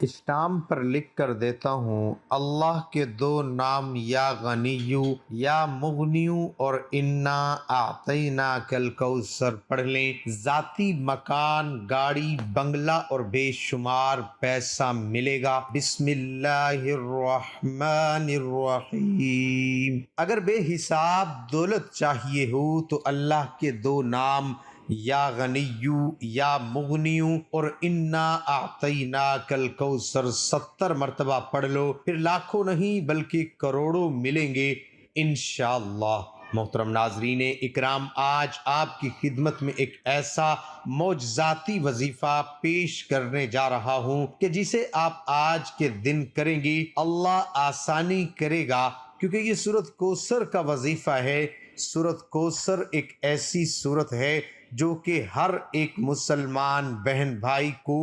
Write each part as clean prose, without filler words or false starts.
Stamp پر لکھ کر دیتا ہوں، اللہ کے دو نام یا غنیو یا مغنیو اور انا اعطیناک الکوثر پڑھ لیں، ذاتی مکان، گاڑی، بنگلہ اور بے شمار پیسہ ملے گا۔ بسم اللہ الرحمن الرحیم۔ اگر بے حساب دولت چاہیے ہو تو اللہ کے دو نام یا غنیو یا مغنیو اور انا اعطیناک الکوثر 70 مرتبہ پڑھ لو، پھر لاکھوں نہیں بلکہ کروڑوں ملیں گے انشاءاللہ۔ محترم ناظرین اکرام، آج آپ کی خدمت میں ایک ایسا معجزاتی وظیفہ پیش کرنے جا رہا ہوں کہ جسے آپ آج کے دن کریں گے اللہ آسانی کرے گا، کیونکہ یہ سورۃ کوثر کا وظیفہ ہے۔ سورۃ کوثر ایک ایسی سورت ہے جو کہ ہر ایک مسلمان بہن بھائی کو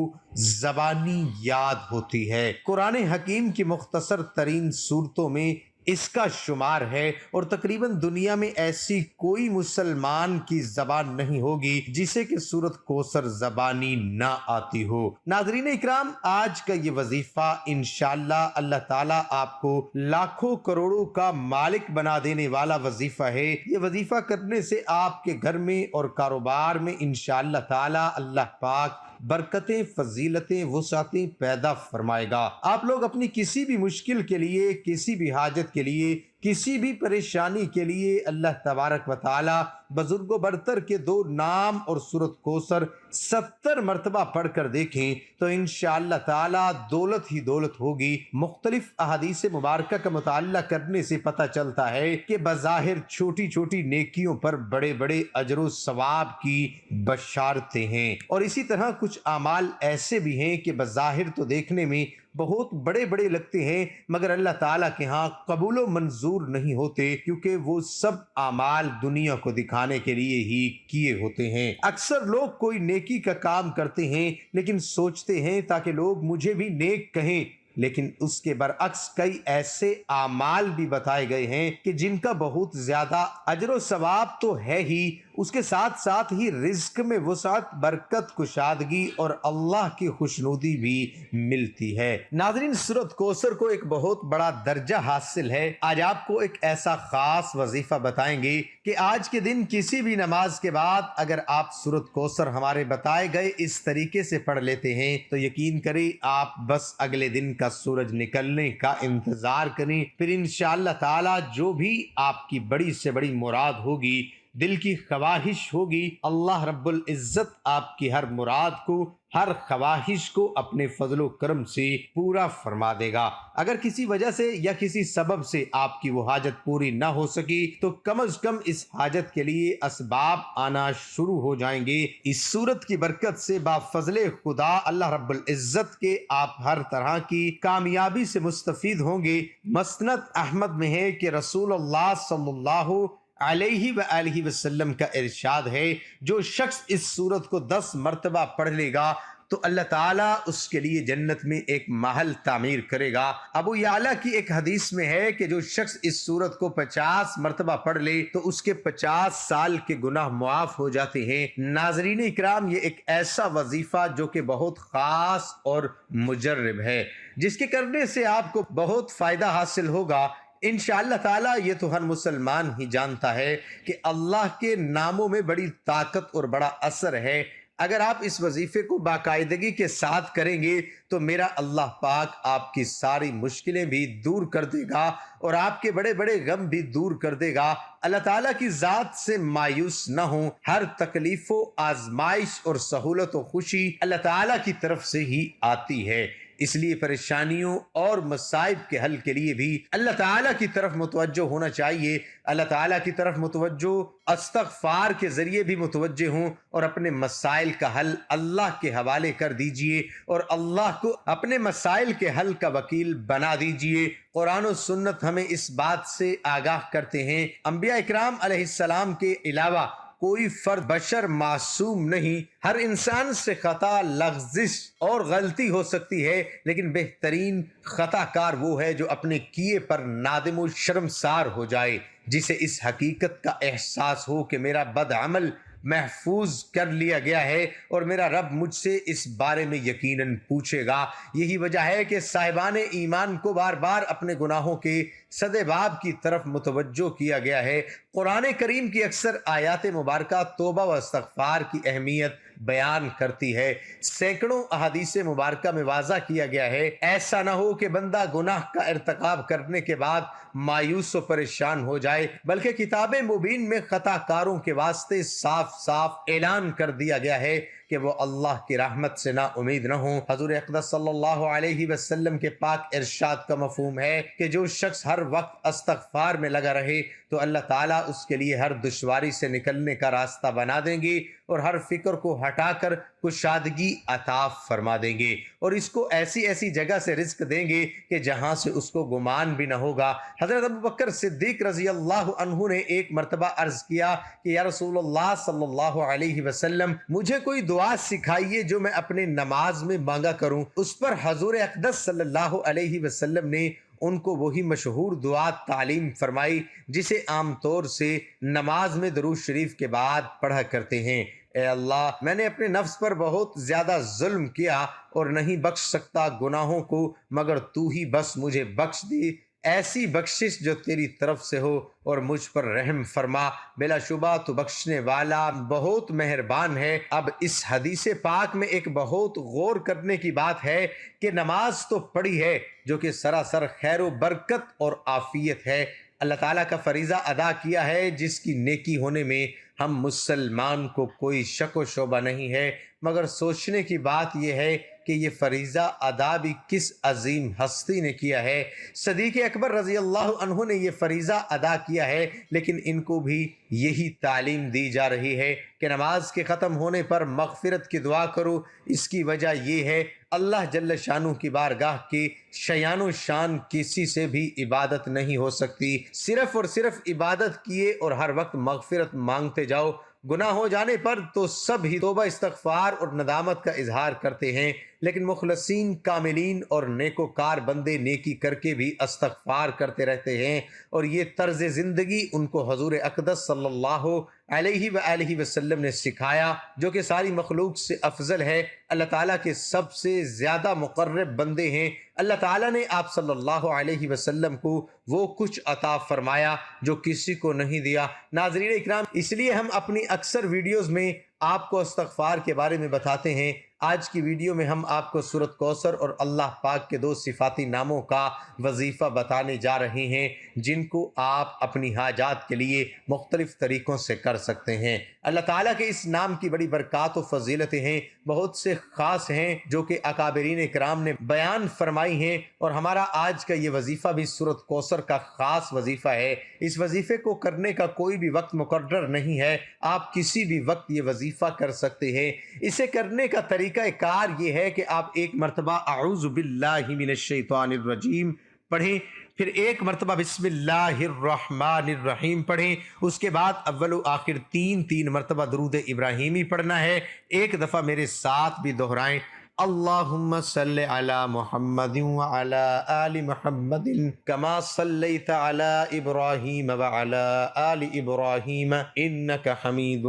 زبانی یاد ہوتی ہے۔ قرآن حکیم کی مختصر ترین صورتوں میں اس کا شمار ہے، اور تقریباً دنیا میں ایسی کوئی مسلمان کی زبان نہیں ہوگی جسے کہ سورۃ کوثر زبانی نہ آتی ہو۔ ناظرین اکرام، آج کا یہ وظیفہ انشاءاللہ اللہ تعالیٰ آپ کو لاکھوں کروڑوں کا مالک بنا دینے والا وظیفہ ہے۔ یہ وظیفہ کرنے سے آپ کے گھر میں اور کاروبار میں انشاءاللہ تعالیٰ اللہ پاک برکتیں، فضیلتیں، وسعتیں پیدا فرمائے گا۔ آپ لوگ اپنی کسی بھی مشکل کے لیے، کسی بھی حاجت کے لیے، کسی بھی پریشانی کے لیے اللہ تبارک و تعالی بزرگ و برتر کے دو نام اور سورۃ کوثر 70 مرتبہ پڑھ کر دیکھیں تو انشاءاللہ تعالی دولت ہی دولت ہوگی۔ مختلف احادیث مبارکہ کا مطالعہ کرنے سے پتہ چلتا ہے کہ بظاہر چھوٹی چھوٹی نیکیوں پر بڑے بڑے اجر و ثواب کی بشارتیں ہیں، اور اسی طرح کچھ اعمال ایسے بھی ہیں کہ بظاہر تو دیکھنے میں بہت بڑے بڑے لگتے ہیں مگر اللہ تعالیٰ کے ہاں قبول و منظور نہیں ہوتے، کیونکہ وہ سب اعمال دنیا کو دکھانے کے لیے ہی کیے ہوتے ہیں۔ اکثر لوگ کوئی نیکی کا کام کرتے ہیں لیکن سوچتے ہیں تاکہ لوگ مجھے بھی نیک کہیں، لیکن اس کے برعکس کئی ایسے اعمال بھی بتائے گئے ہیں کہ جن کا بہت زیادہ اجر و ثواب تو ہے ہی، اس کے ساتھ ساتھ ہی رزق میں وسعت، برکت، کشادگی اور اللہ کی خوشنودی بھی ملتی ہے۔ ناظرین، سورۃ کوثر کو ایک بہت بڑا درجہ حاصل ہے۔ آج آپ کو ایک ایسا خاص وظیفہ بتائیں گے کہ آج کے دن کسی بھی نماز کے بعد اگر آپ سورۃ کوثر ہمارے بتائے گئے اس طریقے سے پڑھ لیتے ہیں تو یقین کریں آپ بس اگلے دن کا سورج نکلنے کا انتظار کریں، پھر انشاءاللہ تعالی جو بھی آپ کی بڑی سے بڑی مراد ہوگی، دل کی خواہش ہوگی، اللہ رب العزت آپ کی ہر مراد کو، ہر خواہش کو اپنے فضل و کرم سے پورا فرما دے گا۔ اگر کسی وجہ سے یا کسی سبب سے آپ کی وہ حاجت پوری نہ ہو سکی تو کم از کم اس حاجت کے لیے اسباب آنا شروع ہو جائیں گے۔ اس صورت کی برکت سے با فضل خدا اللہ رب العزت کے آپ ہر طرح کی کامیابی سے مستفید ہوں گے۔ مسند احمد میں ہے کہ رسول اللہ صلی اللہ علیہ وآلہ وسلم کا ارشاد ہے، جو شخص اس سورت کو 10 مرتبہ پڑھ لے گا تو اللہ تعالیٰ اس کے لیے جنت میں ایک محل تعمیر کرے گا۔ ابو یعلا کی ایک حدیث میں ہے کہ جو شخص اس سورت کو 50 مرتبہ پڑھ لے تو اس کے 50 سال کے گناہ معاف ہو جاتے ہیں۔ ناظرین اکرام، یہ ایک ایسا وظیفہ جو کہ بہت خاص اور مجرب ہے، جس کے کرنے سے آپ کو بہت فائدہ حاصل ہوگا انشاءاللہ تعالیٰ۔ یہ تو ہر مسلمان ہی جانتا ہے کہ اللہ کے ناموں میں بڑی طاقت اور بڑا اثر ہے۔ اگر آپ اس وظیفے کو باقاعدگی کے ساتھ کریں گے تو میرا اللہ پاک آپ کی ساری مشکلیں بھی دور کر دے گا اور آپ کے بڑے بڑے غم بھی دور کر دے گا۔ اللہ تعالیٰ کی ذات سے مایوس نہ ہوں، ہر تکلیف و آزمائش اور سہولت و خوشی اللہ تعالیٰ کی طرف سے ہی آتی ہے، اس لیے پریشانیوں اور مصائب کے حل کے لیے بھی اللہ تعالیٰ کی طرف متوجہ ہونا چاہیے۔ اللہ تعالیٰ کی طرف متوجہ، استغفار کے ذریعے بھی متوجہ ہوں اور اپنے مسائل کا حل اللہ کے حوالے کر دیجئے اور اللہ کو اپنے مسائل کے حل کا وکیل بنا دیجئے۔ قرآن و سنت ہمیں اس بات سے آگاہ کرتے ہیں، انبیاء اکرام علیہ السلام کے علاوہ کوئی فرد بشر معصوم نہیں، ہر انسان سے خطا، لغزش اور غلطی ہو سکتی ہے، لیکن بہترین خطا کار وہ ہے جو اپنے کیے پر نادم و شرمسار ہو جائے، جسے اس حقیقت کا احساس ہو کہ میرا بد عمل محفوظ کر لیا گیا ہے اور میرا رب مجھ سے اس بارے میں یقیناً پوچھے گا۔ یہی وجہ ہے کہ صاحبان ایمان کو بار بار اپنے گناہوں کے سدباب کی طرف متوجہ کیا گیا ہے۔ قرآن کریم کی اکثر آیات مبارکہ توبہ و استغفار کی اہمیت بیان کرتی ہے۔ سینکڑوں احادیث مبارکہ میں واضح کیا گیا ہے ایسا نہ ہو کہ بندہ گناہ کا ارتکاب کرنے کے بعد مایوس و پریشان ہو جائے، بلکہ کتاب مبین میں خطا کاروں کے واسطے صاف صاف اعلان کر دیا گیا ہے کہ وہ اللہ کی رحمت سے نا امید نہ ہوں۔ حضور اقدس صلی اللہ علیہ وسلم کے پاک ارشاد کا مفہوم ہے کہ جو شخص ہر وقت استغفار میں لگا رہے تو اللہ تعالیٰ اس کے لیے ہر دشواری سے نکلنے کا راستہ بنا دیں گے اور ہر فکر کو ہٹا کر کشادگی عطا فرما دیں گے، اور اس کو ایسی ایسی جگہ سے رزق دیں گے کہ جہاں سے اس کو گمان بھی نہ ہوگا۔ حضرت ابو بکر صدیق رضی اللہ عنہ نے ایک مرتبہ عرض کیا کہ یا رسول اللہ صلی اللہ علیہ وسلم، مجھے کوئی دعا سکھائیے جو میں اپنے نماز میں مانگا کروں۔ اس پر حضور اقدس صلی اللہ علیہ وسلم نے ان کو وہی مشہور دعا تعلیم فرمائی جسے عام طور سے نماز میں درود شریف کے بعد پڑھا کرتے ہیں۔ اے اللہ، میں نے اپنے نفس پر بہت زیادہ ظلم کیا اور نہیں بخش سکتا گناہوں کو مگر تو ہی بس مجھے بخش دی، ایسی بخشش جو تیری طرف سے ہو اور مجھ پر رحم فرما، بلا شبہ تو بخشنے والا بہت مہربان ہے۔ اب اس حدیث پاک میں ایک بہت غور کرنے کی بات ہے کہ نماز تو پڑھی ہے جو کہ سراسر خیر و برکت اور عافیت ہے، اللہ تعالیٰ کا فریضہ ادا کیا ہے جس کی نیکی ہونے میں ہم مسلمان کو کوئی شک و شبہ نہیں ہے، مگر سوچنے کی بات یہ ہے کہ یہ فریضہ ادا بھی کس عظیم ہستی نے کیا ہے۔ صدیق اکبر رضی اللہ عنہ نے یہ فریضہ ادا کیا ہے، لیکن ان کو بھی یہی تعلیم دی جا رہی ہے کہ نماز کے ختم ہونے پر مغفرت کی دعا کرو۔ اس کی وجہ یہ ہے اللہ جل شانہ کی بارگاہ کی شیان و شان کسی سے بھی عبادت نہیں ہو سکتی، صرف اور صرف عبادت کیے اور ہر وقت مغفرت مانگتے جاؤ۔ گناہ ہو جانے پر تو سب ہی توبہ استغفار اور ندامت کا اظہار کرتے ہیں، لیکن مخلصین، کاملین اور نیکوکار بندے نیکی کر کے بھی استغفار کرتے رہتے ہیں، اور یہ طرز زندگی ان کو حضور اقدس صلی اللہ علیہ وآلہ وسلم نے سکھایا جو کہ ساری مخلوق سے افضل ہے، اللہ تعالیٰ کے سب سے زیادہ مقرب بندے ہیں۔ اللہ تعالیٰ نے آپ صلی اللہ علیہ وسلم کو وہ کچھ عطا فرمایا جو کسی کو نہیں دیا۔ ناظرین اکرام، اس لیے ہم اپنی اکثر ویڈیوز میں آپ کو استغفار کے بارے میں بتاتے ہیں۔ آج کی ویڈیو میں ہم آپ کو سورۃ کوثر اور اللہ پاک کے 2 صفاتی ناموں کا وظیفہ بتانے جا رہے ہیں جن کو آپ اپنی حاجات کے لیے مختلف طریقوں سے کر سکتے ہیں۔ اللہ تعالیٰ کے اس نام کی بڑی برکات و فضیلتیں ہیں، بہت سے خاص ہیں جو کہ اکابرین کرام نے بیان فرمائی ہیں، اور ہمارا آج کا یہ وظیفہ بھی سورۃ کوثر کا خاص وظیفہ ہے۔ اس وظیفے کو کرنے کا کوئی بھی وقت مقرر نہیں ہے، آپ کسی بھی وقت یہ وظیفہ کر سکتے ہیں۔ اسے کرنے کا طریقہ کار یہ ہے کہ آپ ایک مرتبہ اعوذ باللہ من الشیطان الرجیم پڑھیں، پھر ایک مرتبہ بسم اللہ الرحمن الرحیم پڑھیں، اس کے بعد اول و آخر تین مرتبہ درود ابراہیمی پڑھنا ہے۔ ایک دفعہ میرے ساتھ بھی دہرائیں، اللہم صلی علی محمد وعلی آل محمد کما صلیت علی ابراہیم وعلی آل ابراہیم انک حمید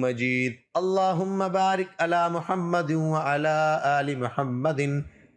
مجید، اللہم بارک علی محمد وعلی آل محمد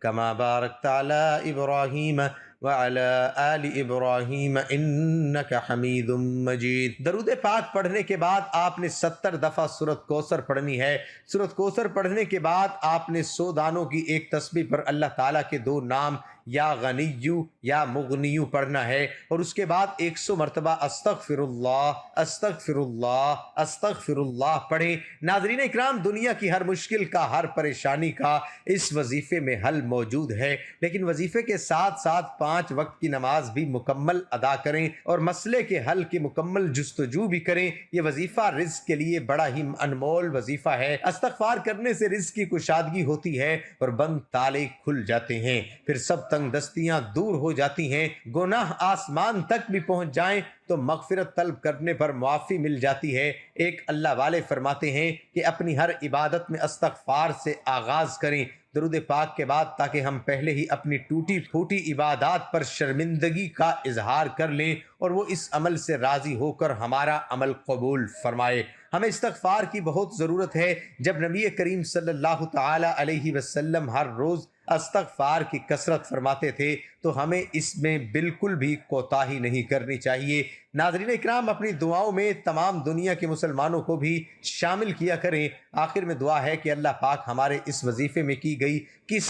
کما بارکت علی ابراہیم وعلی آل ابراہیم انک حمید مجید۔ درود پاک پڑھنے کے بعد آپ نے 70 دفعہ سورۃ کوثر پڑھنی ہے۔ سورۃ کوثر پڑھنے کے بعد آپ نے 100 دانوں کی ایک تسبیح پر اللہ تعالیٰ کے 2 نام یا غنیو یا مغنیو پڑھنا ہے، اور اس کے بعد 100 مرتبہ استغفر اللہ استغفر اللہ استغفر اللہ پڑھیں۔ ناظرین اکرام، دنیا کی ہر مشکل کا، ہر پریشانی کا اس وظیفے میں حل موجود ہے، لیکن وظیفے کے ساتھ ساتھ 5 وقت کی نماز بھی مکمل ادا کریں اور مسئلے کے حل کی مکمل جستجو بھی کریں۔ یہ وظیفہ رزق کے لیے بڑا ہی انمول وظیفہ ہے۔ استغفار کرنے سے رزق کی کشادگی ہوتی ہے اور بند تالے کھل جاتے ہیں، پھر سب تنگ دستیاں دور ہو جاتی ہیں، گناہ آسمان تک بھی پہنچ جائیں تو مغفرت طلب کرنے پر معافی مل جاتی ہے۔ ایک اللہ والے فرماتے ہیں کہ اپنی ہر عبادت میں استغفار سے آغاز کریں درود پاک کے بعد تاکہ ہم پہلے ہی اپنی ٹوٹی پھوٹی عبادات پر شرمندگی کا اظہار کر لیں اور وہ اس عمل سے راضی ہو کر ہمارا عمل قبول فرمائے۔ ہمیں استغفار کی بہت ضرورت ہے۔ جب نبی کریم صلی اللہ تعالی علیہ وسلم ہر روز استغفار کی کثرت فرماتے تھے تو ہمیں اس میں بالکل بھی کوتاہی نہیں کرنی چاہیے۔ ناظرین اکرام، اپنی دعاؤں میں تمام دنیا کے مسلمانوں کو بھی شامل کیا کریں۔ آخر میں دعا ہے کہ اللہ پاک ہمارے اس وظیفے میں کی گئی کسی